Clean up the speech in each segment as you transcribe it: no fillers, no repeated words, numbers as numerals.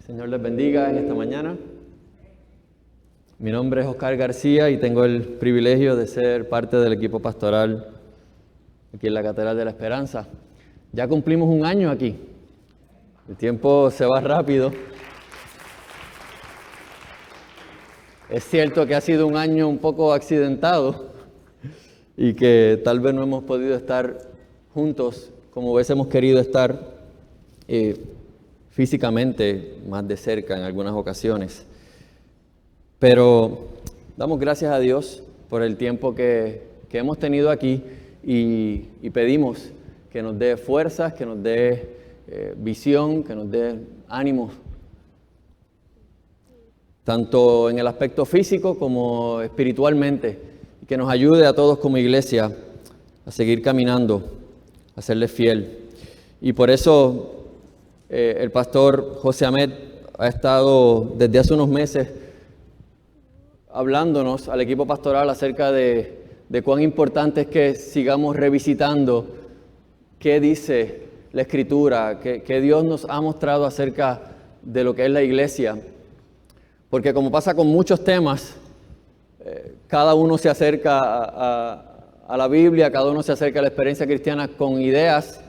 Señor les bendiga en esta mañana. Mi nombre es Oscar García y tengo el privilegio de ser parte del equipo pastoral aquí en la Catedral de la Esperanza. Ya cumplimos un año aquí. El tiempo se va rápido. Es cierto que ha sido un año un poco accidentado y que tal vez no hemos podido estar juntos como hubiésemos querido estar físicamente más de cerca en algunas ocasiones. Pero damos gracias a Dios por el tiempo que hemos tenido aquí y pedimos que nos dé fuerzas, que nos dé visión, que nos dé ánimo, tanto en el aspecto físico como espiritualmente, y que nos ayude a todos como iglesia a seguir caminando, a serle fiel. Y por eso el pastor José Ahmed ha estado desde hace unos meses hablándonos al equipo pastoral acerca de cuán importante es que sigamos revisitando qué dice la Escritura, que Dios nos ha mostrado acerca de lo que es la iglesia. Porque como pasa con muchos temas, cada uno se acerca a la Biblia, cada uno se acerca a la experiencia cristiana con ideas,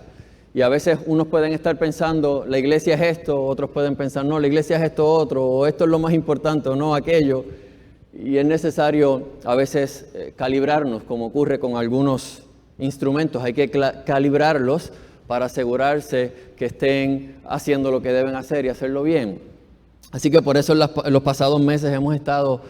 y a veces unos pueden estar pensando, la iglesia es esto, otros pueden pensar, no, la iglesia es esto otro, o esto es lo más importante, o no, aquello. Y es necesario a veces calibrarnos, como ocurre con algunos instrumentos. Hay que calibrarlos para asegurarse que estén haciendo lo que deben hacer y hacerlo bien. Así que por eso en los pasados meses hemos estado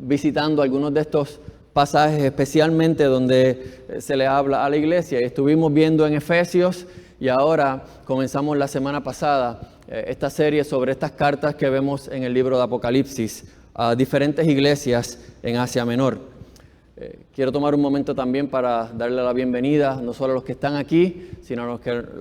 visitando algunos de estos pasajes, especialmente donde se le habla a la iglesia. Y estuvimos viendo en Efesios y ahora comenzamos la semana pasada esta serie sobre estas cartas que vemos en el libro de Apocalipsis a diferentes iglesias en Asia Menor. Quiero tomar un momento también para darle la bienvenida no solo a los que están aquí, sino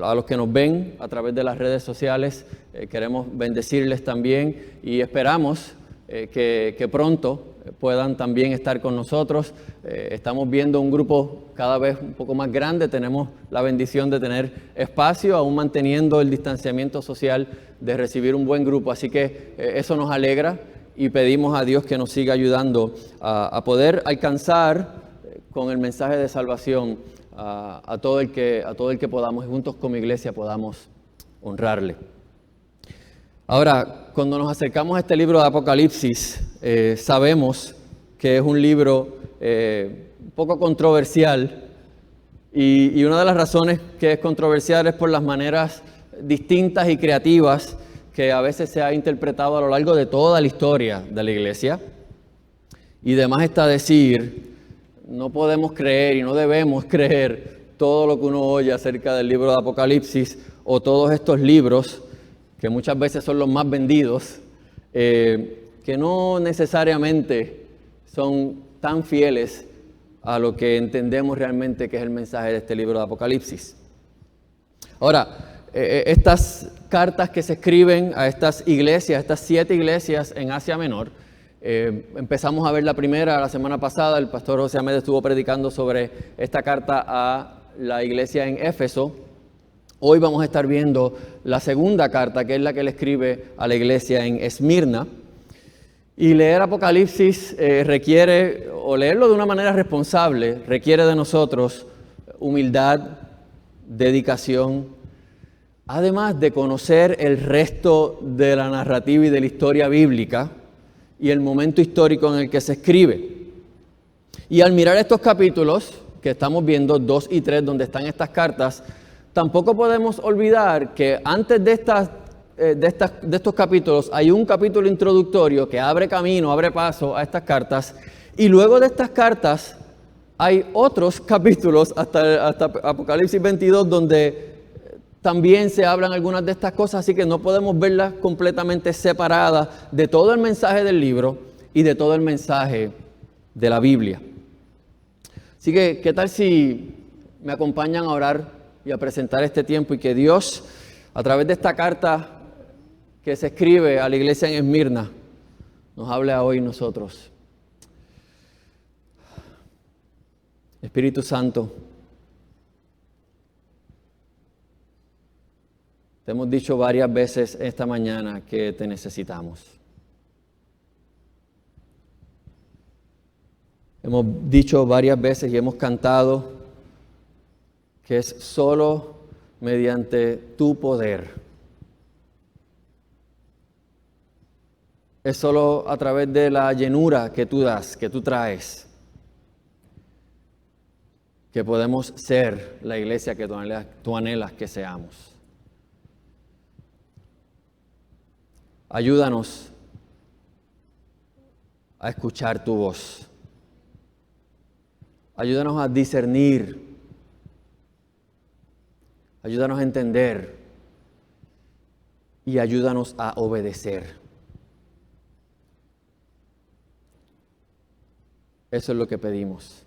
a los que nos ven a través de las redes sociales. Queremos bendecirles también y esperamos que pronto puedan también estar con nosotros. Estamos viendo un grupo cada vez un poco más grande, tenemos la bendición de tener espacio, aún manteniendo el distanciamiento social, de recibir un buen grupo, así que eso nos alegra. Y pedimos a Dios que nos siga ayudando a poder alcanzar con el mensaje de salvación a todo el que podamos, y juntos como iglesia podamos honrarle. Ahora, cuando nos acercamos a este libro de Apocalipsis, sabemos que es un libro un poco controversial, y una de las razones que es controversial es por las maneras distintas y creativas que a veces se ha interpretado a lo largo de toda la historia de la iglesia. Y demás está decir, no podemos creer y no debemos creer todo lo que uno oye acerca del libro de Apocalipsis o todos estos libros, que muchas veces son los más vendidos, que no necesariamente son tan fieles a lo que entendemos realmente que es el mensaje de este libro de Apocalipsis. Ahora, estas cartas que se escriben a estas iglesias, estas 7 iglesias en Asia Menor, empezamos a ver la primera la semana pasada. El pastor José Ahmed estuvo predicando sobre esta carta a la iglesia en Éfeso. Hoy vamos a estar viendo la segunda carta, que es la que él escribe a la iglesia en Esmirna. Y leer Apocalipsis requiere, o leerlo de una manera responsable, requiere de nosotros humildad, dedicación, además de conocer el resto de la narrativa y de la historia bíblica y el momento histórico en el que se escribe. Y al mirar estos capítulos que estamos viendo, 2 y 3, donde están estas cartas, tampoco podemos olvidar que antes de estos capítulos hay un capítulo introductorio que abre camino, abre paso a estas cartas, y luego de estas cartas hay otros capítulos hasta Apocalipsis 22 donde también se hablan algunas de estas cosas, así que no podemos verlas completamente separadas de todo el mensaje del libro y de todo el mensaje de la Biblia. Así que, ¿qué tal si me acompañan a orar y a presentar este tiempo, y que Dios, a través de esta carta que se escribe a la iglesia en Esmirna, nos hable a hoy nosotros? Espíritu Santo, Te hemos dicho varias veces esta mañana que te necesitamos. Hemos dicho varias veces y hemos cantado que es solo mediante tu poder. Es solo a través de la llenura que tú das, que tú traes, que podemos ser la iglesia que tú anhelas que seamos. Ayúdanos a escuchar tu voz. Ayúdanos a discernir. Ayúdanos a entender. Y ayúdanos a obedecer. Eso es lo que pedimos.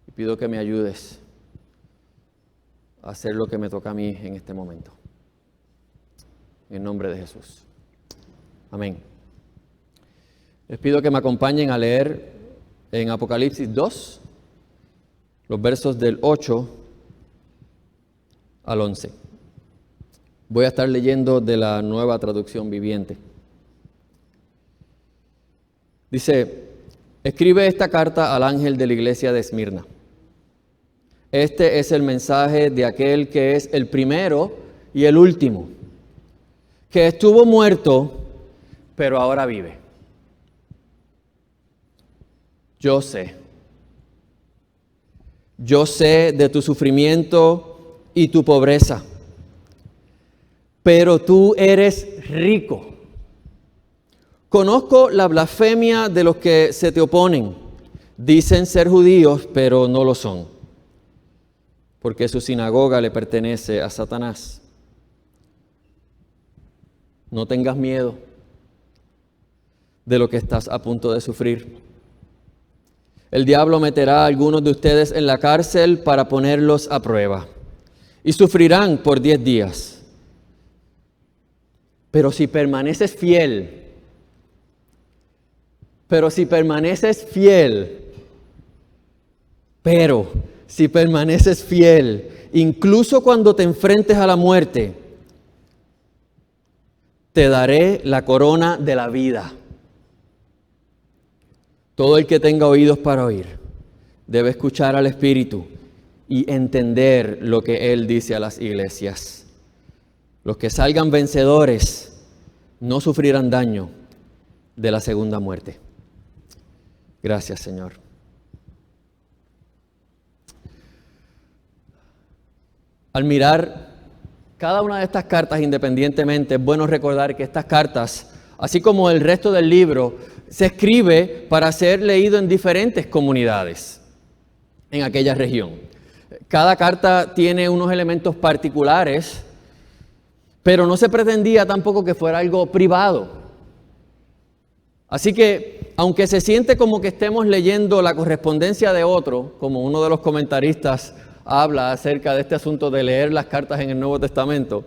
Y pido que me ayudes a hacer lo que me toca a mí en este momento. En nombre de Jesús. Amén. Les pido que me acompañen a leer en Apocalipsis 2, los versos del 8 al 11. Voy a estar leyendo de la Nueva Traducción Viviente. Dice: escribe esta carta al ángel de la iglesia de Esmirna. Este es el mensaje de aquel que es el primero y el último, que estuvo muerto, pero ahora vive. Yo sé de tu sufrimiento y tu pobreza, pero tú eres rico. Conozco la blasfemia de los que se te oponen. Dicen ser judíos, pero no lo son, porque su sinagoga le pertenece a Satanás. No tengas miedo de lo que estás a punto de sufrir. El diablo meterá a algunos de ustedes en la cárcel para ponerlos a prueba, y sufrirán por 10 días. Pero si permaneces fiel, incluso cuando te enfrentes a la muerte, te daré la corona de la vida. Todo el que tenga oídos para oír debe escuchar al Espíritu y entender lo que Él dice a las iglesias. Los que salgan vencedores no sufrirán daño de la segunda muerte. Gracias, Señor. Al mirar cada una de estas cartas independientemente, es bueno recordar que estas cartas, así como el resto del libro, se escribe para ser leído en diferentes comunidades en aquella región. Cada carta tiene unos elementos particulares, pero no se pretendía tampoco que fuera algo privado. Así que, aunque se siente como que estemos leyendo la correspondencia de otro, como uno de los comentaristas habla acerca de este asunto de leer las cartas en el Nuevo Testamento,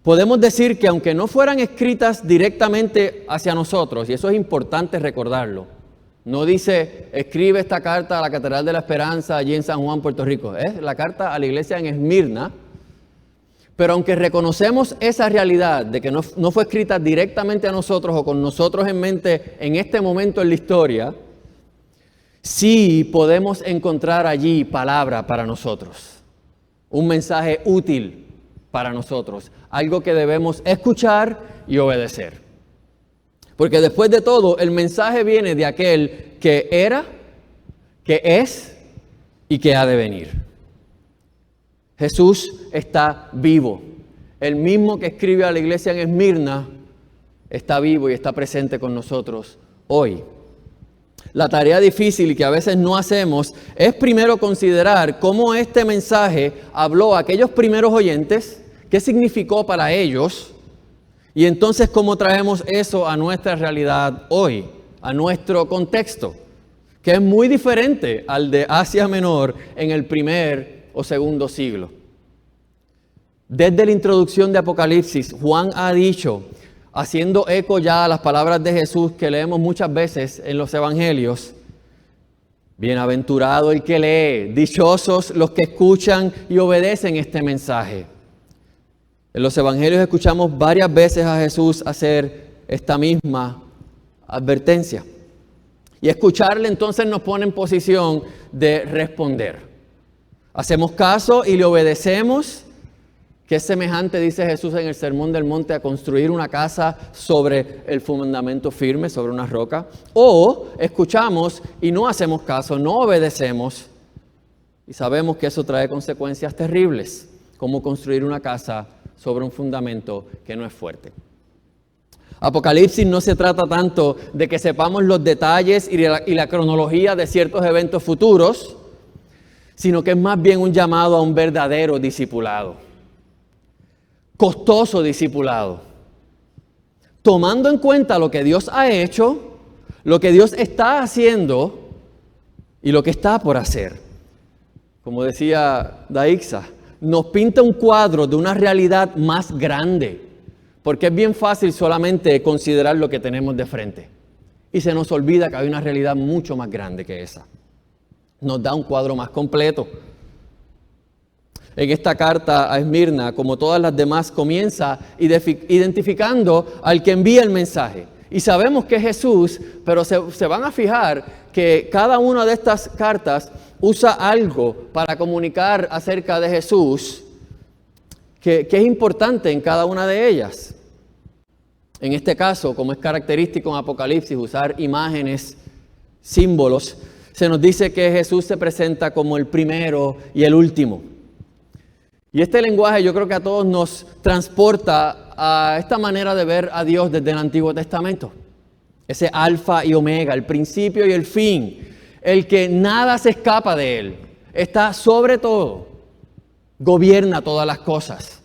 podemos decir que aunque no fueran escritas directamente hacia nosotros, y eso es importante recordarlo, no dice, escribe esta carta a la Catedral de la Esperanza allí en San Juan, Puerto Rico, es la carta a la iglesia en Esmirna, pero aunque reconocemos esa realidad de que no fue escrita directamente a nosotros o con nosotros en mente en este momento en la historia, sí podemos encontrar allí palabra para nosotros, un mensaje útil para nosotros, algo que debemos escuchar y obedecer. Porque después de todo, el mensaje viene de aquel que era, que es y que ha de venir. Jesús está vivo. El mismo que escribe a la iglesia en Esmirna está vivo y está presente con nosotros hoy. La tarea difícil y que a veces no hacemos es primero considerar cómo este mensaje habló a aquellos primeros oyentes, qué significó para ellos, y entonces cómo traemos eso a nuestra realidad hoy, a nuestro contexto, que es muy diferente al de Asia Menor en el primer o segundo siglo. Desde la introducción de Apocalipsis, Juan ha dicho, haciendo eco ya a las palabras de Jesús que leemos muchas veces en los evangelios: bienaventurado el que lee, dichosos los que escuchan y obedecen este mensaje. En los evangelios escuchamos varias veces a Jesús hacer esta misma advertencia. Y escucharle entonces nos pone en posición de responder. Hacemos caso y le obedecemos, que es semejante, dice Jesús en el Sermón del Monte, a construir una casa sobre el fundamento firme, sobre una roca. O escuchamos y no hacemos caso, no obedecemos, y sabemos que eso trae consecuencias terribles, como construir una casa sobre un fundamento que no es fuerte. Apocalipsis no se trata tanto de que sepamos los detalles y la cronología de ciertos eventos futuros, sino que es más bien un llamado a un verdadero discipulado. Costoso discipulado. Tomando en cuenta lo que Dios ha hecho, lo que Dios está haciendo y lo que está por hacer. Como decía Daixa, nos pinta un cuadro de una realidad más grande, porque es bien fácil solamente considerar lo que tenemos de frente. Y se nos olvida que hay una realidad mucho más grande que esa. Nos da un cuadro más completo. En esta carta a Esmirna, como todas las demás, comienza identificando al que envía el mensaje. Y sabemos que es Jesús, pero se van a fijar que cada una de estas cartas usa algo para comunicar acerca de Jesús que es importante en cada una de ellas. En este caso, como es característico en Apocalipsis, usar imágenes, símbolos, se nos dice que Jesús se presenta como el primero y el último. Y este lenguaje yo creo que a todos nos transporta a esta manera de ver a Dios desde el Antiguo Testamento. Ese alfa y omega, el principio y el fin, el que nada se escapa de él, está sobre todo, gobierna todas las cosas,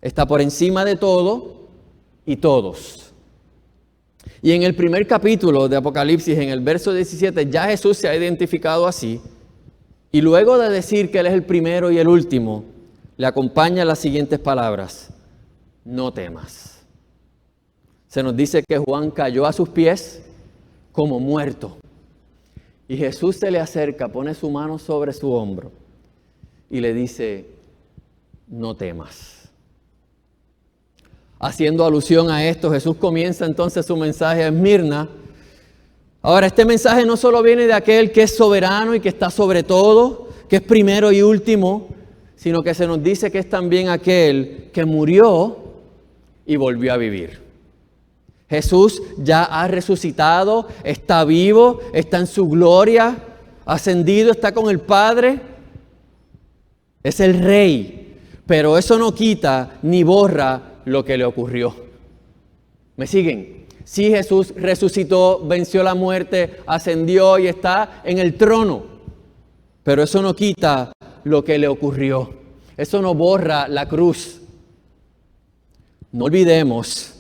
está por encima de todo y todos. Y en el primer capítulo de Apocalipsis, en el verso 17, ya Jesús se ha identificado así. Y luego de decir que Él es el primero y el último, le acompañan las siguientes palabras: no temas. Se nos dice que Juan cayó a sus pies como muerto. Y Jesús se le acerca, pone su mano sobre su hombro y le dice: no temas. Haciendo alusión a esto, Jesús comienza entonces su mensaje a Esmirna. Ahora, este mensaje no solo viene de aquel que es soberano y que está sobre todo, que es primero y último, sino que se nos dice que es también aquel que murió y volvió a vivir. Jesús ya ha resucitado, está vivo, está en su gloria, ascendido, está con el Padre. Es el Rey, pero eso no quita ni borra lo que le ocurrió. ¿Me siguen? Sí, Jesús resucitó, venció la muerte, ascendió y está en el trono. Pero eso no quita lo que le ocurrió. Eso no borra la cruz. No olvidemos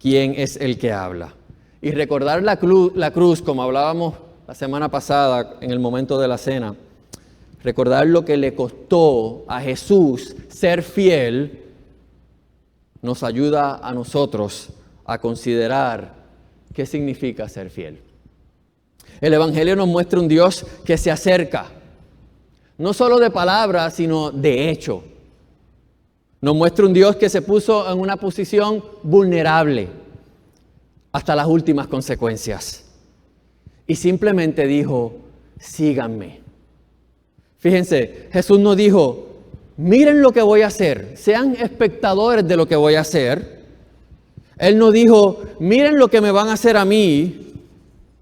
quién es el que habla. Y recordar la cruz, como hablábamos la semana pasada en el momento de la cena, recordar lo que le costó a Jesús ser fiel, nos ayuda a nosotros a considerar qué significa ser fiel. El Evangelio nos muestra un Dios que se acerca, no solo de palabra, sino de hecho. Nos muestra un Dios que se puso en una posición vulnerable hasta las últimas consecuencias. Y simplemente dijo: síganme. Fíjense, Jesús no dijo: miren lo que voy a hacer, sean espectadores de lo que voy a hacer. Él no dijo: miren lo que me van a hacer a mí,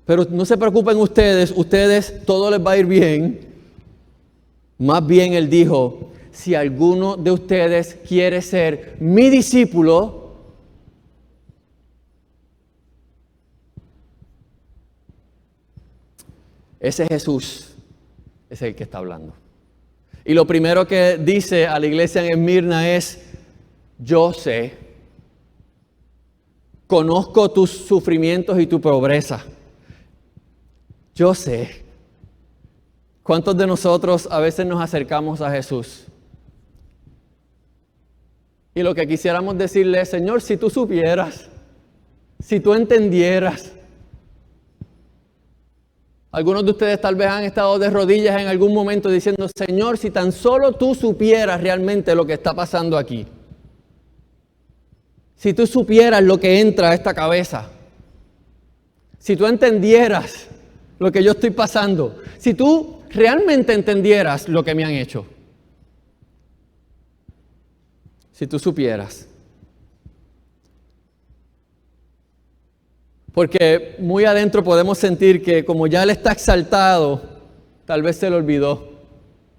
pero no se preocupen ustedes todo les va a ir bien. Más bien Él dijo: si alguno de ustedes quiere ser mi discípulo, ese Jesús es el que está hablando. Y lo primero que dice a la iglesia en Esmirna es: yo sé, conozco tus sufrimientos y tu pobreza. Yo sé. ¿Cuántos de nosotros a veces nos acercamos a Jesús? Y lo que quisiéramos decirle es: Señor, si tú supieras, si tú entendieras. Algunos de ustedes tal vez han estado de rodillas en algún momento diciendo, Señor, si tan solo tú supieras realmente lo que está pasando aquí. Si tú supieras lo que entra a esta cabeza. Si tú entendieras lo que yo estoy pasando. Si tú realmente entendieras lo que me han hecho. Si tú supieras. Porque muy adentro podemos sentir que como ya Él está exaltado, tal vez se le olvidó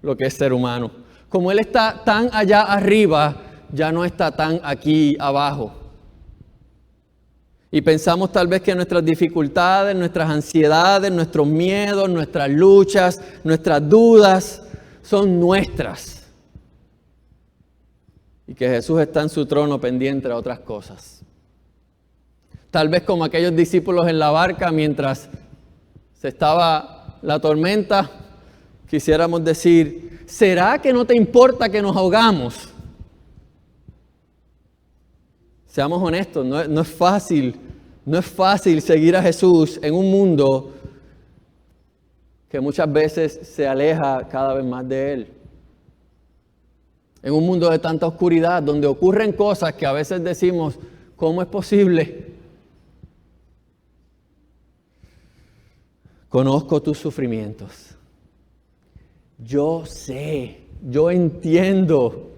lo que es ser humano. Como Él está tan allá arriba, ya no está tan aquí abajo. Y pensamos tal vez que nuestras dificultades, nuestras ansiedades, nuestros miedos, nuestras luchas, nuestras dudas son nuestras. Y que Jesús está en su trono pendiente de otras cosas. Tal vez como aquellos discípulos en la barca mientras se estaba la tormenta, quisiéramos decir, ¿será que no te importa que nos ahogamos? Seamos honestos, no es fácil seguir a Jesús en un mundo que muchas veces se aleja cada vez más de Él. En un mundo de tanta oscuridad, donde ocurren cosas que a veces decimos, ¿cómo es posible? Conozco tus sufrimientos. Yo sé, yo entiendo.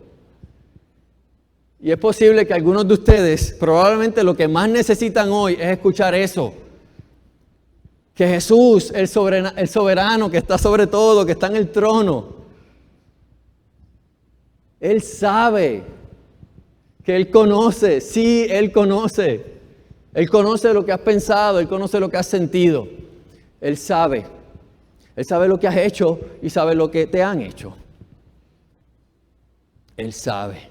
Y es posible que algunos de ustedes probablemente lo que más necesitan hoy es escuchar eso. Que Jesús, el soberano que está sobre todo, que está en el trono, Él sabe, que Él conoce, sí, Él conoce. Él conoce lo que has pensado, Él conoce lo que has sentido. Él sabe lo que has hecho y sabe lo que te han hecho. Él sabe.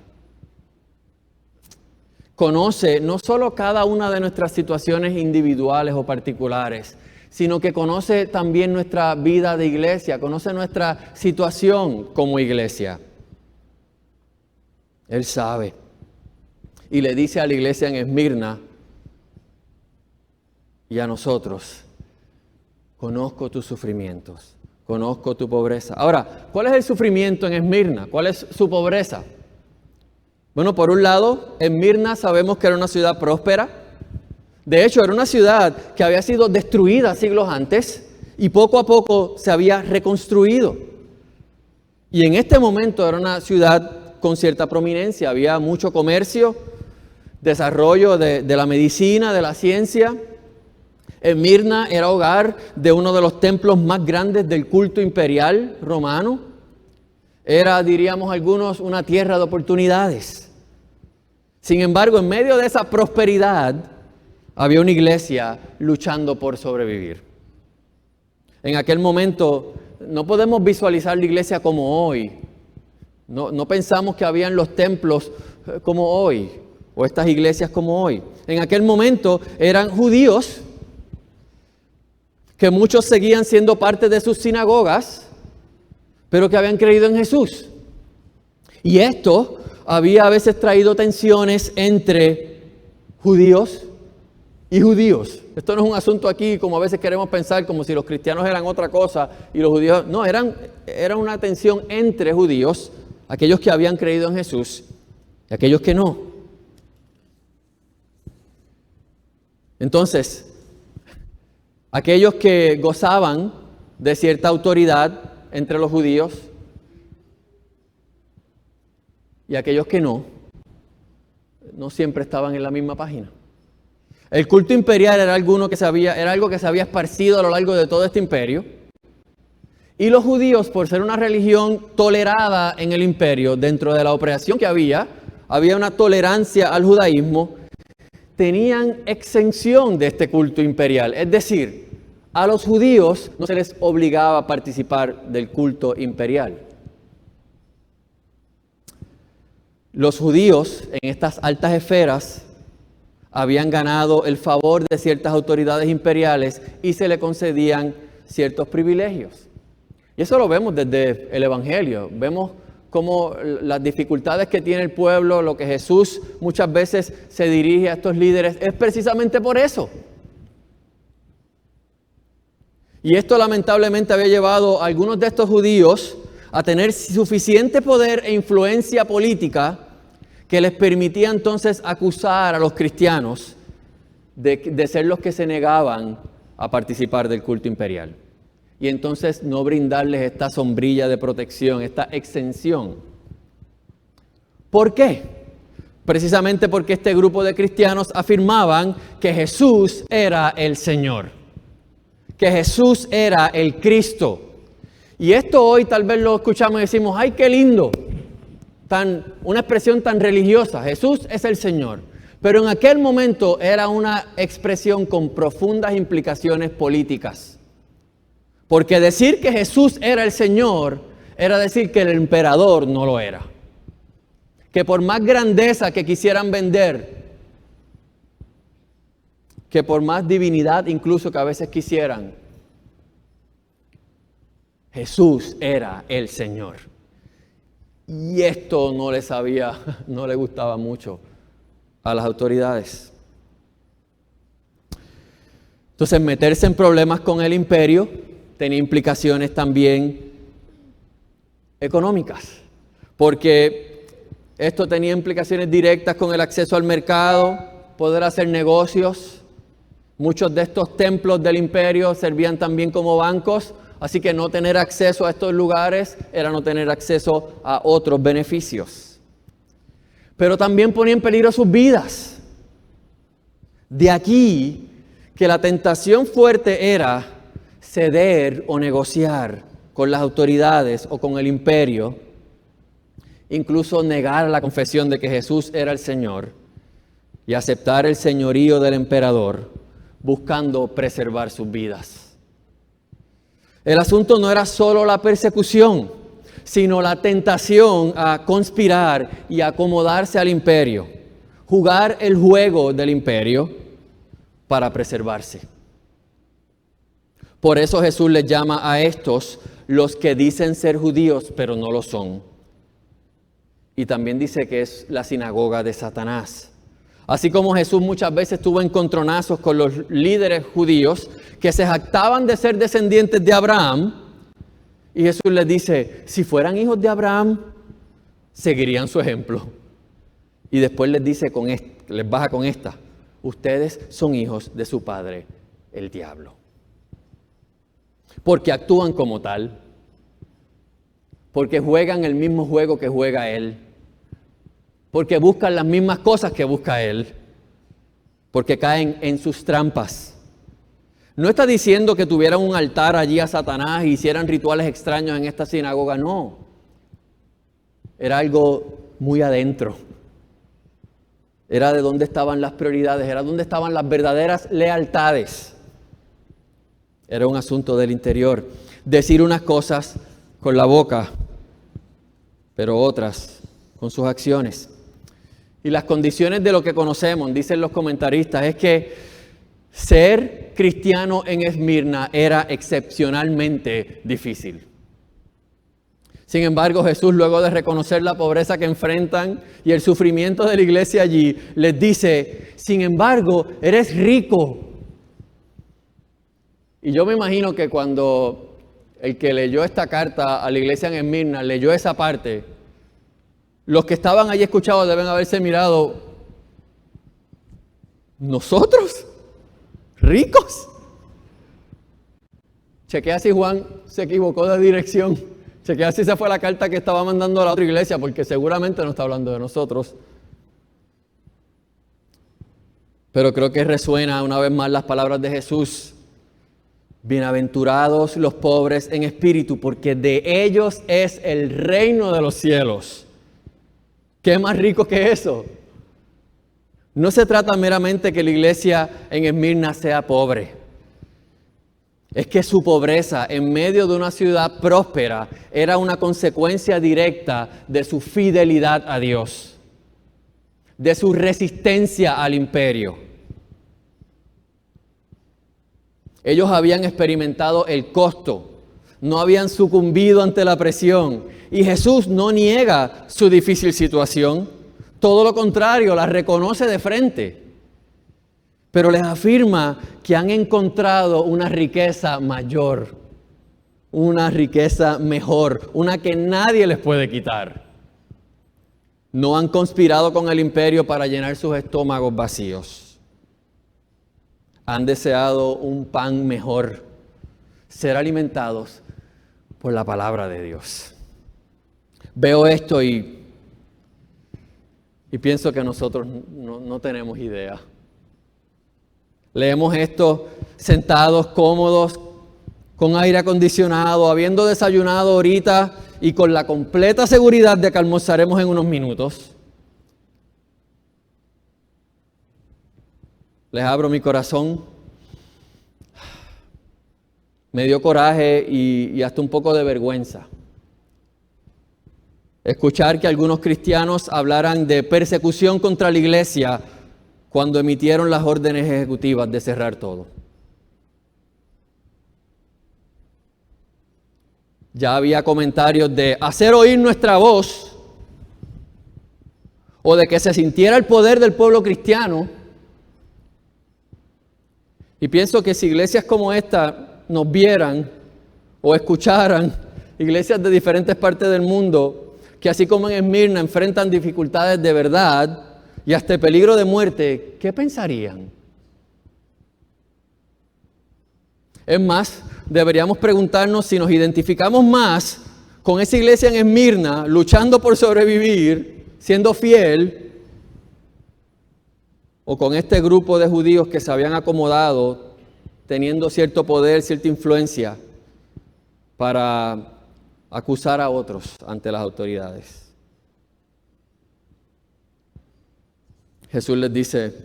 Conoce no solo cada una de nuestras situaciones individuales o particulares, sino que conoce también nuestra vida de iglesia, conoce nuestra situación como iglesia. Él sabe. Y le dice a la iglesia en Esmirna y a nosotros, conozco tus sufrimientos, conozco tu pobreza. Ahora, ¿cuál es el sufrimiento en Esmirna? ¿Cuál es su pobreza? Bueno, por un lado, Esmirna sabemos que era una ciudad próspera. De hecho, era una ciudad que había sido destruida siglos antes y poco a poco se había reconstruido. Y en este momento era una ciudad con cierta prominencia. Había mucho comercio, desarrollo de la medicina, de la ciencia. Esmirna era hogar de uno de los templos más grandes del culto imperial romano. Era, diríamos algunos, una tierra de oportunidades. Sin embargo, en medio de esa prosperidad, había una iglesia luchando por sobrevivir. En aquel momento, no podemos visualizar la iglesia como hoy. No pensamos que habían los templos como hoy, o estas iglesias como hoy. En aquel momento eran judíos, que muchos seguían siendo parte de sus sinagogas, pero que habían creído en Jesús. Y esto había a veces traído tensiones entre judíos y judíos. Esto no es un asunto aquí como a veces queremos pensar, como si los cristianos eran otra cosa y los judíos... No, era una tensión entre judíos, aquellos que habían creído en Jesús y aquellos que no. Entonces, aquellos que gozaban de cierta autoridad entre los judíos y aquellos que no siempre estaban en la misma página. El culto imperial era algo que se había esparcido a lo largo de todo este imperio. Y los judíos, por ser una religión tolerada en el imperio, dentro de la opresión que había una tolerancia al judaísmo, tenían exención de este culto imperial. Es decir, a los judíos no se les obligaba a participar del culto imperial. Los judíos en estas altas esferas habían ganado el favor de ciertas autoridades imperiales y se le concedían ciertos privilegios. Y eso lo vemos desde el Evangelio. Vemos cómo las dificultades que tiene el pueblo, lo que Jesús muchas veces se dirige a estos líderes, es precisamente por eso. Y esto lamentablemente había llevado a algunos de estos judíos a tener suficiente poder e influencia política que les permitía entonces acusar a los cristianos de ser los que se negaban a participar del culto imperial. Y entonces no brindarles esta sombrilla de protección, esta exención. ¿Por qué? Precisamente porque este grupo de cristianos afirmaban que Jesús era el Señor, que Jesús era el Cristo. Y esto hoy tal vez lo escuchamos y decimos, ¡ay, qué lindo! Una expresión tan religiosa, Jesús es el Señor. Pero en aquel momento era una expresión con profundas implicaciones políticas. Porque decir que Jesús era el Señor era decir que el emperador no lo era. Que por más grandeza que quisieran vender, que por más divinidad incluso que a veces quisieran, Jesús era el Señor. Y esto no le gustaba mucho a las autoridades. Entonces, meterse en problemas con el imperio tenía implicaciones también económicas, porque esto tenía implicaciones directas con el acceso al mercado, poder hacer negocios. Muchos de estos templos del imperio servían también como bancos, así que no tener acceso a estos lugares era no tener acceso a otros beneficios. Pero también ponía en peligro sus vidas. De aquí que la tentación fuerte era ceder o negociar con las autoridades o con el imperio, incluso negar la confesión de que Jesús era el Señor y aceptar el señorío del emperador, buscando preservar sus vidas. El asunto no era solo la persecución, sino la tentación a conspirar y acomodarse al imperio, jugar el juego del imperio para preservarse. Por eso Jesús les llama a estos los que dicen ser judíos, pero no lo son. Y también dice que es la sinagoga de Satanás. Así como Jesús muchas veces tuvo encontronazos con los líderes judíos que se jactaban de ser descendientes de Abraham, y Jesús les dice, si fueran hijos de Abraham, seguirían su ejemplo. Y después les dice, les baja con esta, ustedes son hijos de su padre, el diablo. Porque actúan como tal, porque juegan el mismo juego que juega él, porque buscan las mismas cosas que busca él, porque caen en sus trampas. No está diciendo que tuvieran un altar allí a Satanás y hicieran rituales extraños en esta sinagoga, no. Era algo muy adentro. Era de dónde estaban las prioridades, era dónde estaban las verdaderas lealtades. Era un asunto del interior. Decir unas cosas con la boca, pero otras con sus acciones. Y las condiciones de lo que conocemos, dicen los comentaristas, es que ser cristiano en Esmirna era excepcionalmente difícil. Sin embargo, Jesús, luego de reconocer la pobreza que enfrentan y el sufrimiento de la iglesia allí, les dice, sin embargo, eres rico. Y yo me imagino que cuando el que leyó esta carta a la iglesia en Esmirna leyó esa parte, los que estaban allí escuchados deben haberse mirado, ¿nosotros? ¿Ricos? Chequea si Juan se equivocó de dirección. Chequea si esa fue la carta que estaba mandando a la otra iglesia, porque seguramente no está hablando de nosotros. Pero creo que resuena una vez más las palabras de Jesús. Bienaventurados los pobres en espíritu, porque de ellos es el reino de los cielos. ¿Qué más rico que eso? No se trata meramente que la iglesia en Esmirna sea pobre. Es que su pobreza en medio de una ciudad próspera era una consecuencia directa de su fidelidad a Dios, de su resistencia al imperio. Ellos habían experimentado el costo, no habían sucumbido ante la presión, y Jesús no niega su difícil situación, todo lo contrario, la reconoce de frente. Pero les afirma que han encontrado una riqueza mayor, una riqueza mejor, una que nadie les puede quitar. No han conspirado con el imperio para llenar sus estómagos vacíos. Han deseado un pan mejor, ser alimentados por la palabra de Dios. Veo esto y pienso que nosotros no tenemos idea. Leemos esto sentados, cómodos, con aire acondicionado, habiendo desayunado ahorita y con la completa seguridad de que almorzaremos en unos minutos. Les abro mi corazón. Me dio coraje y hasta un poco de vergüenza escuchar que algunos cristianos hablaran de persecución contra la iglesia cuando emitieron las órdenes ejecutivas de cerrar todo. Ya había comentarios de hacer oír nuestra voz o de que se sintiera el poder del pueblo cristiano. Y pienso que si iglesias como esta nos vieran o escucharan, iglesias de diferentes partes del mundo, que así como en Esmirna enfrentan dificultades de verdad y hasta el peligro de muerte, ¿qué pensarían? Es más, deberíamos preguntarnos si nos identificamos más con esa iglesia en Esmirna, luchando por sobrevivir, siendo fiel, o con este grupo de judíos que se habían acomodado, teniendo cierto poder, cierta influencia, para acusar a otros ante las autoridades. Jesús les dice,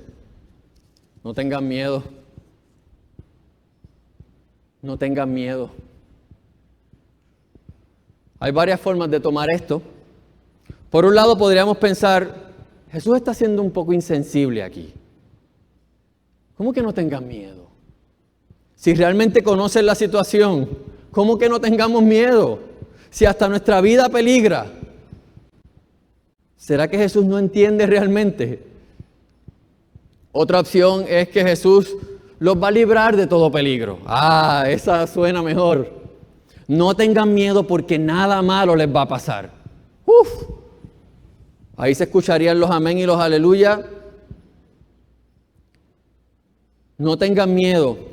no tengan miedo, no tengan miedo. Hay varias formas de tomar esto. Por un lado podríamos pensar, Jesús está siendo un poco insensible aquí. ¿Cómo que no tengan miedo? Si realmente conocen la situación, ¿cómo que no tengamos miedo? Si hasta nuestra vida peligra, ¿será que Jesús no entiende realmente? Otra opción es que Jesús los va a librar de todo peligro. Esa suena mejor. No tengan miedo porque nada malo les va a pasar. Ahí se escucharían los amén y los aleluya. No tengan miedo.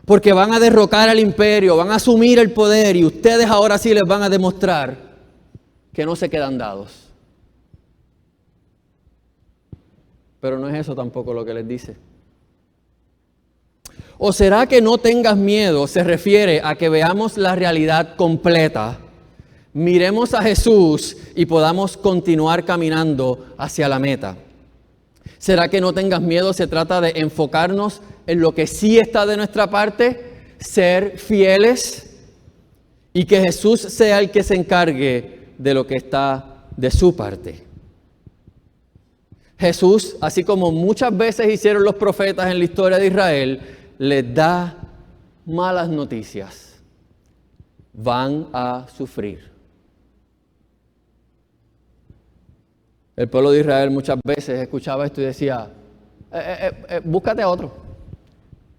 Porque van a derrocar al imperio, van a asumir el poder y ustedes ahora sí les van a demostrar que no se quedan dados. Pero no es eso tampoco lo que les dice. ¿O será que no tengas miedo? Se refiere a que veamos la realidad completa, miremos a Jesús y podamos continuar caminando hacia la meta. ¿Será que no tengas miedo? Se trata de enfocarnos en lo que sí está de nuestra parte, ser fieles y que Jesús sea el que se encargue de lo que está de su parte. Jesús, así como muchas veces hicieron los profetas en la historia de Israel, les da malas noticias. Van a sufrir. El pueblo de Israel muchas veces escuchaba esto y decía, búscate a otro.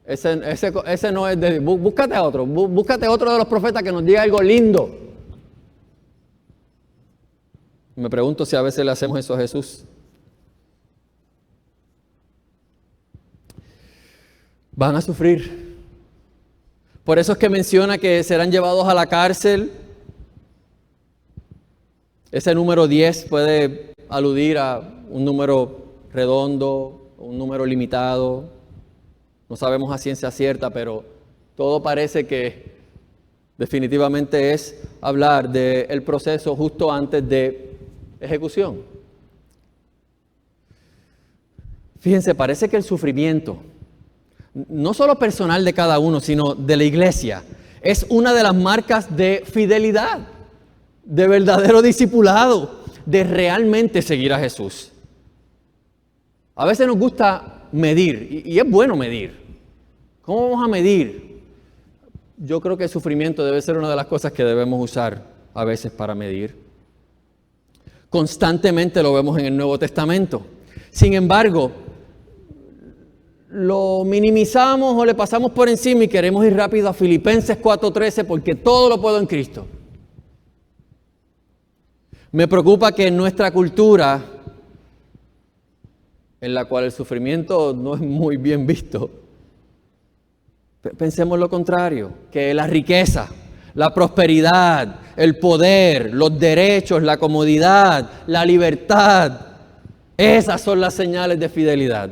Ese no es de Dios. Búscate a otro. Búscate a otro de los profetas que nos diga algo lindo. Me pregunto si a veces le hacemos eso a Jesús. Van a sufrir. Por eso es que menciona que serán llevados a la cárcel. Ese número 10 puede aludir a un número redondo, un número limitado. No sabemos a ciencia cierta, pero todo parece que definitivamente es hablar del proceso justo antes de ejecución. Fíjense, parece que el sufrimiento, no solo personal de cada uno, sino de la iglesia, es una de las marcas de fidelidad, de verdadero discipulado, de realmente seguir a Jesús. A veces nos gusta medir, y es bueno medir. ¿Cómo vamos a medir? Yo creo que el sufrimiento debe ser una de las cosas que debemos usar a veces para medir. Constantemente lo vemos en el Nuevo Testamento. Sin embargo, lo minimizamos o le pasamos por encima y queremos ir rápido a Filipenses 4:13 porque todo lo puedo en Cristo. Me preocupa que en nuestra cultura, en la cual el sufrimiento no es muy bien visto, pensemos lo contrario, que la riqueza, la prosperidad, el poder, los derechos, la comodidad, la libertad, esas son las señales de fidelidad.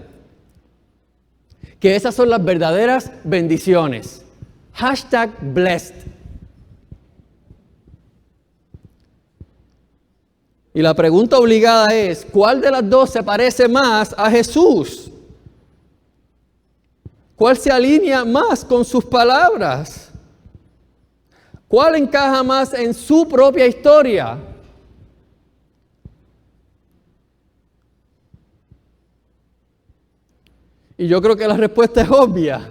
Que esas son las verdaderas bendiciones. #blessed. Y la pregunta obligada es, ¿cuál de las dos se parece más a Jesús? ¿Cuál se alinea más con sus palabras? ¿Cuál encaja más en su propia historia? Y yo creo que la respuesta es obvia.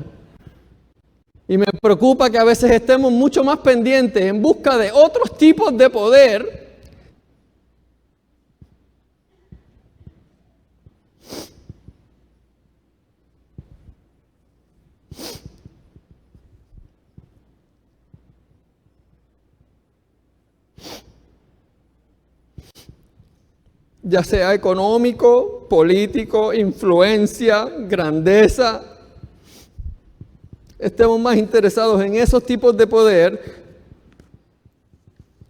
Y me preocupa que a veces estemos mucho más pendientes en busca de otros tipos de poder ya sea económico, político, influencia, grandeza. Estemos más interesados en esos tipos de poder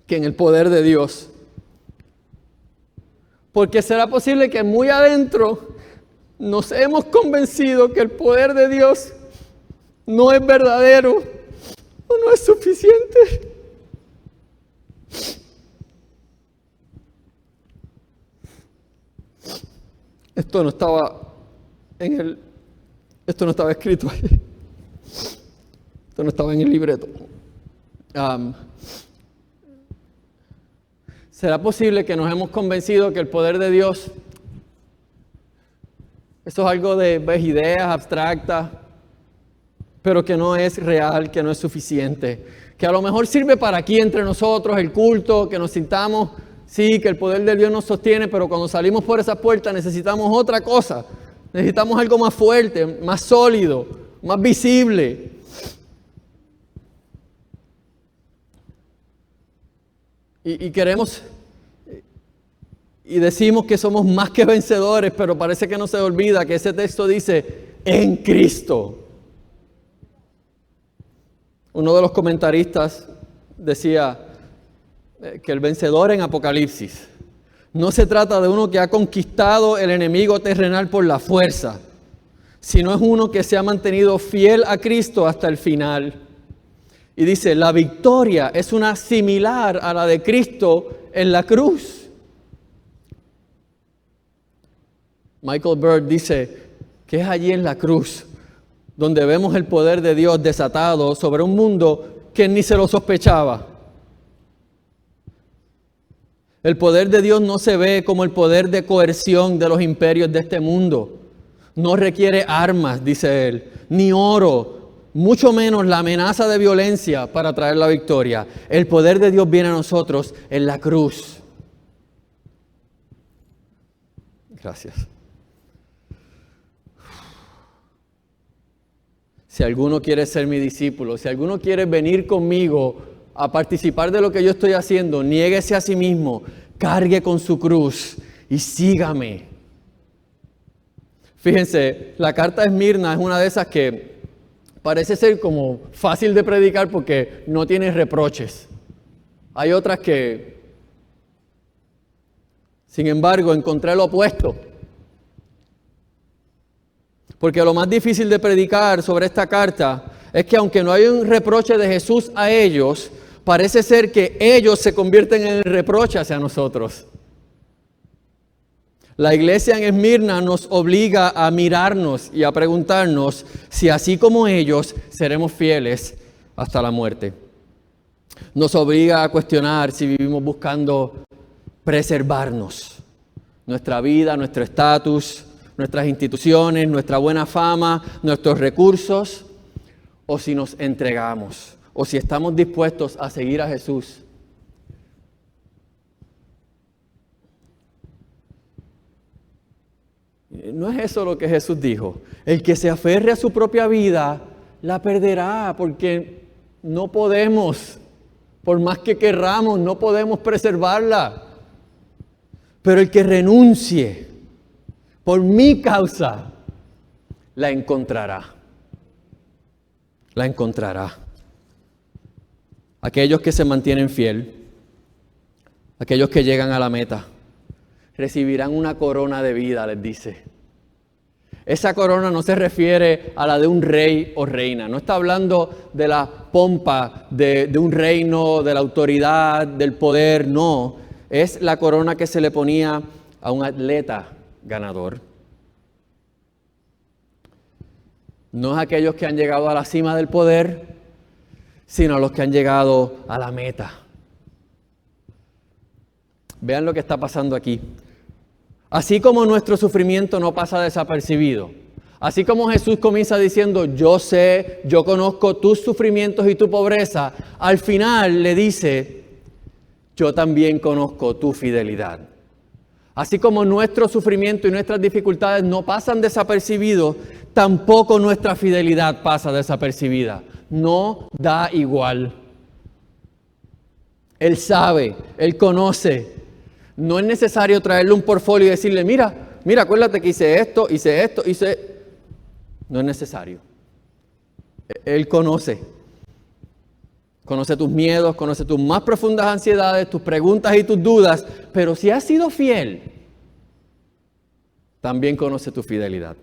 que en el poder de Dios. Porque será posible que muy adentro nos hemos convencido que el poder de Dios no es verdadero o no es suficiente. Esto no estaba escrito ahí. Esto no estaba en el libreto. ¿Será posible que nos hemos convencido que el poder de Dios, eso es algo de ideas abstractas, pero que no es real, que no es suficiente? Que a lo mejor sirve para aquí entre nosotros, el culto, que nos sintamos, sí, que el poder de Dios nos sostiene, pero cuando salimos por esa puerta necesitamos otra cosa. Necesitamos algo más fuerte, más sólido, más visible. Y queremos, y decimos que somos más que vencedores, pero parece que no se olvida que ese texto dice, en Cristo. Uno de los comentaristas decía que el vencedor en Apocalipsis no se trata de uno que ha conquistado el enemigo terrenal por la fuerza, sino es uno que se ha mantenido fiel a Cristo hasta el final. Y dice, la victoria es una similar a la de Cristo en la cruz. Michael Bird dice que es allí en la cruz donde vemos el poder de Dios desatado sobre un mundo que ni se lo sospechaba. El poder de Dios no se ve como el poder de coerción de los imperios de este mundo. No requiere armas, dice él, ni oro, mucho menos la amenaza de violencia para traer la victoria. El poder de Dios viene a nosotros en la cruz. Gracias. Si alguno quiere ser mi discípulo, si alguno quiere venir conmigo a participar de lo que yo estoy haciendo, niéguese a sí mismo, cargue con su cruz y sígame. Fíjense, la carta de Esmirna es una de esas que parece ser como fácil de predicar porque no tiene reproches. Hay otras que, sin embargo, encontré lo opuesto. Porque lo más difícil de predicar sobre esta carta es que aunque no hay un reproche de Jesús a ellos, parece ser que ellos se convierten en el reproche hacia nosotros. La iglesia en Esmirna nos obliga a mirarnos y a preguntarnos si así como ellos seremos fieles hasta la muerte. Nos obliga a cuestionar si vivimos buscando preservarnos, nuestra vida, nuestro estatus, nuestras instituciones, nuestra buena fama, nuestros recursos, o si nos entregamos, o si estamos dispuestos a seguir a Jesús. No es eso lo que Jesús dijo. El que se aferre a su propia vida, la perderá, porque no podemos, por más que querramos, no podemos preservarla. Pero el que renuncie por mi causa, la encontrará. La encontrará. Aquellos que se mantienen fiel, aquellos que llegan a la meta, recibirán una corona de vida, les dice. Esa corona no se refiere a la de un rey o reina. No está hablando de la pompa de un reino, de la autoridad, del poder. No, es la corona que se le ponía a un atleta ganador. No es aquellos que han llegado a la cima del poder, sino a los que han llegado a la meta. Vean lo que está pasando aquí. Así como nuestro sufrimiento no pasa desapercibido, así como Jesús comienza diciendo, yo sé, yo conozco tus sufrimientos y tu pobreza, al final le dice, yo también conozco tu fidelidad. Así como nuestro sufrimiento y nuestras dificultades no pasan desapercibidos, tampoco nuestra fidelidad pasa desapercibida. No da igual. Él sabe, Él conoce. No es necesario traerle un portfolio y decirle, mira, acuérdate que hice esto. No es necesario. Él conoce. Conoce tus miedos, conoce tus más profundas ansiedades, tus preguntas y tus dudas. Pero si has sido fiel, también conoce tu fidelidad.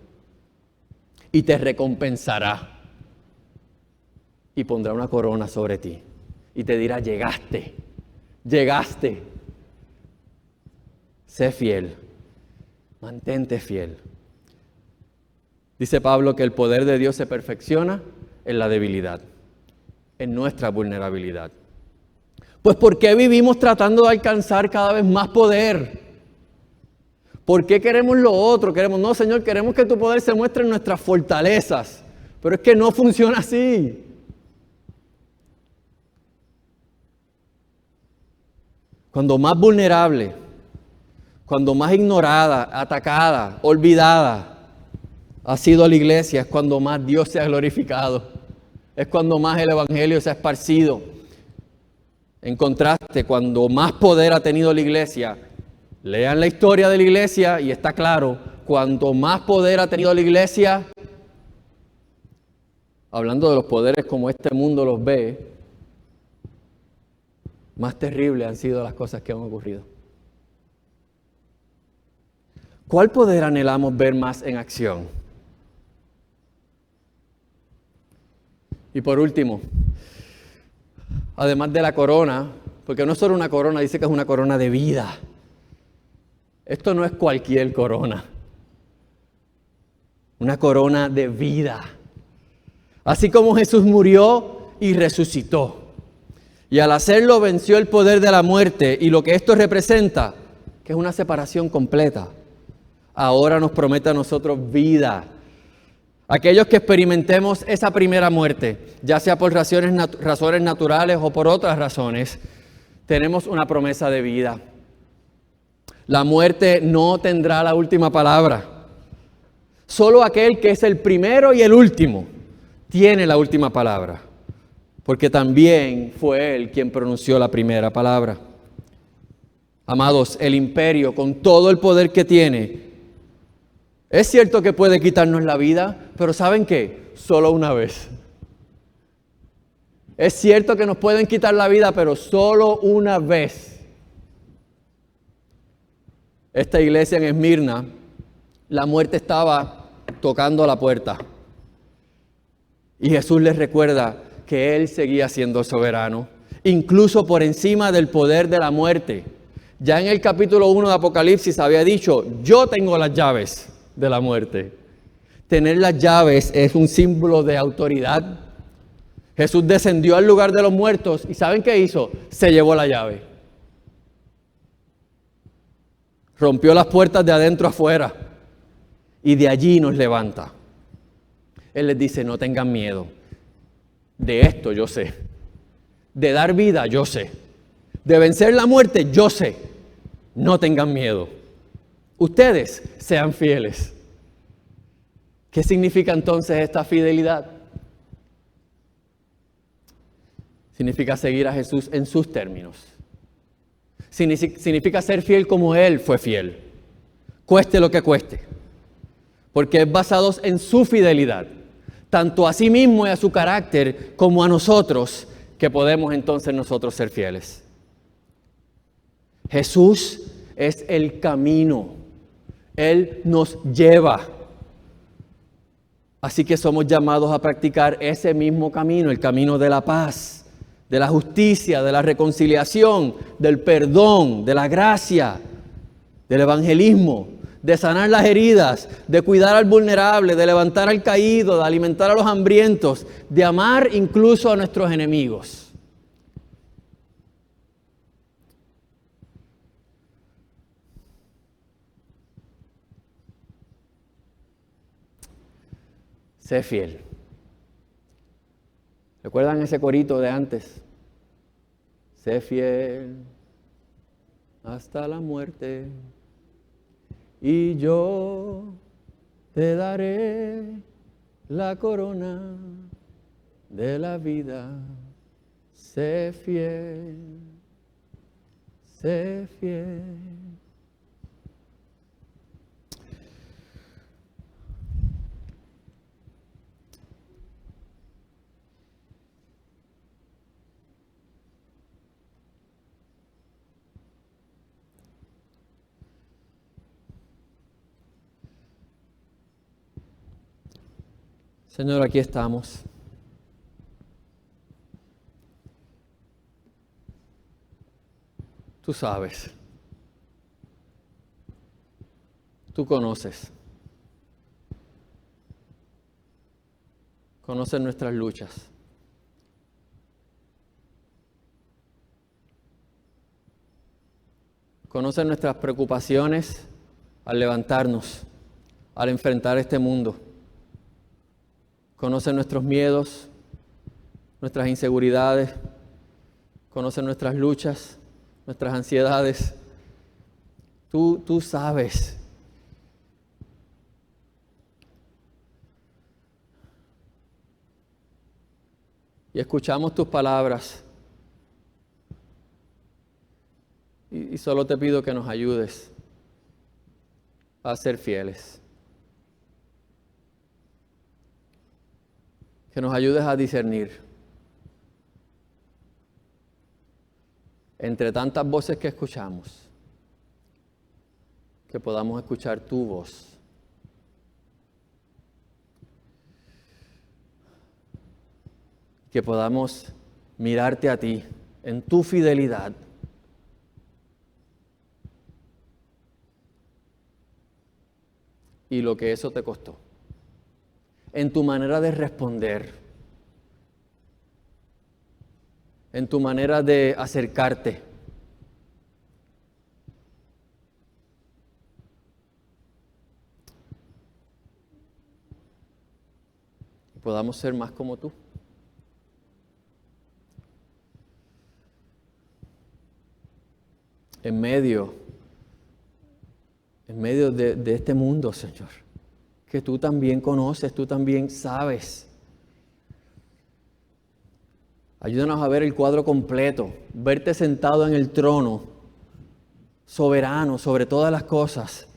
Y te recompensará. Y pondrá una corona sobre ti. Y te dirá, llegaste. Sé fiel, mantente fiel. Dice Pablo que el poder de Dios se perfecciona en la debilidad, en nuestra vulnerabilidad. Pues ¿por qué vivimos tratando de alcanzar cada vez más poder? ¿Por qué queremos lo otro? No, Señor, queremos que tu poder se muestre en nuestras fortalezas. Pero es que no funciona así. Cuando más vulnerable, cuando más ignorada, atacada, olvidada ha sido la iglesia, es cuando más Dios se ha glorificado. Es cuando más el evangelio se ha esparcido. En contraste, cuando más poder ha tenido la iglesia, lean la historia de la iglesia y está claro, cuanto más poder ha tenido la iglesia, hablando de los poderes como este mundo los ve, más terribles han sido las cosas que han ocurrido. ¿Cuál poder anhelamos ver más en acción? Y por último, además de la corona, porque no es solo una corona, dice que es una corona de vida. Esto no es cualquier corona. Una corona de vida. Así como Jesús murió y resucitó. Y al hacerlo venció el poder de la muerte y lo que esto representa, que es una separación completa. Ahora nos promete a nosotros vida. Aquellos que experimentemos esa primera muerte, ya sea por razones naturales o por otras razones, tenemos una promesa de vida. La muerte no tendrá la última palabra. Solo aquel que es el primero y el último tiene la última palabra, porque también fue Él quien pronunció la primera palabra. Amados, el imperio con todo el poder que tiene, es cierto que puede quitarnos la vida, pero ¿saben qué? Solo una vez. Es cierto que nos pueden quitar la vida, pero solo una vez. Esta iglesia en Esmirna, la muerte estaba tocando la puerta. Y Jesús les recuerda que Él seguía siendo soberano, incluso por encima del poder de la muerte. Ya en el capítulo 1 de Apocalipsis había dicho, yo tengo las llaves de la muerte. Tener las llaves es un símbolo de autoridad. Jesús descendió al lugar de los muertos y ¿saben qué hizo? Se llevó la llave. Rompió las puertas de adentro afuera y de allí nos levanta. Él les dice, no tengan miedo. De esto yo sé. De dar vida yo sé. De vencer la muerte yo sé. No tengan miedo. Ustedes sean fieles. ¿Qué significa entonces esta fidelidad? Significa seguir a Jesús en sus términos. Significa ser fiel como Él fue fiel, cueste lo que cueste, porque es basado en su fidelidad, tanto a sí mismo y a su carácter, como a nosotros, que podemos entonces nosotros ser fieles. Jesús es el camino, Él nos lleva. Así que somos llamados a practicar ese mismo camino, el camino de la paz, de la justicia, de la reconciliación, del perdón, de la gracia, del evangelismo, de sanar las heridas, de cuidar al vulnerable, de levantar al caído, de alimentar a los hambrientos, de amar incluso a nuestros enemigos. Sé fiel. ¿Recuerdan ese corito de antes? Sé fiel hasta la muerte y yo te daré la corona de la vida. Sé fiel, sé fiel. Señor, aquí estamos. Tú sabes. Tú conoces. Conoces nuestras luchas. Conoces nuestras preocupaciones al levantarnos, al enfrentar este mundo. Conoce nuestros miedos, nuestras inseguridades, conoce nuestras luchas, nuestras ansiedades. Tú sabes. Y escuchamos tus palabras. Y solo te pido que nos ayudes a ser fieles. Que nos ayudes a discernir entre tantas voces que escuchamos, que podamos escuchar tu voz. Que podamos mirarte a ti en tu fidelidad. Y lo que eso te costó. En tu manera de responder, en tu manera de acercarte. Y podamos ser más como tú. En medio de este mundo, Señor, que tú también conoces, tú también sabes. Ayúdanos a ver el cuadro completo, verte sentado en el trono, soberano sobre todas las cosas.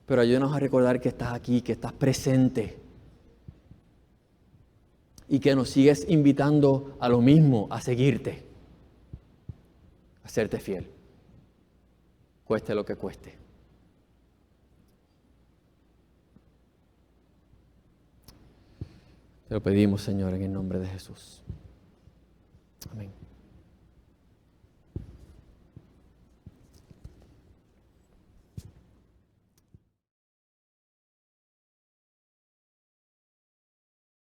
Pero ayúdanos a recordar que estás aquí, que estás presente y que nos sigues invitando a lo mismo, a seguirte, a serte fiel, cueste lo que cueste. Te lo pedimos, Señor, en el nombre de Jesús.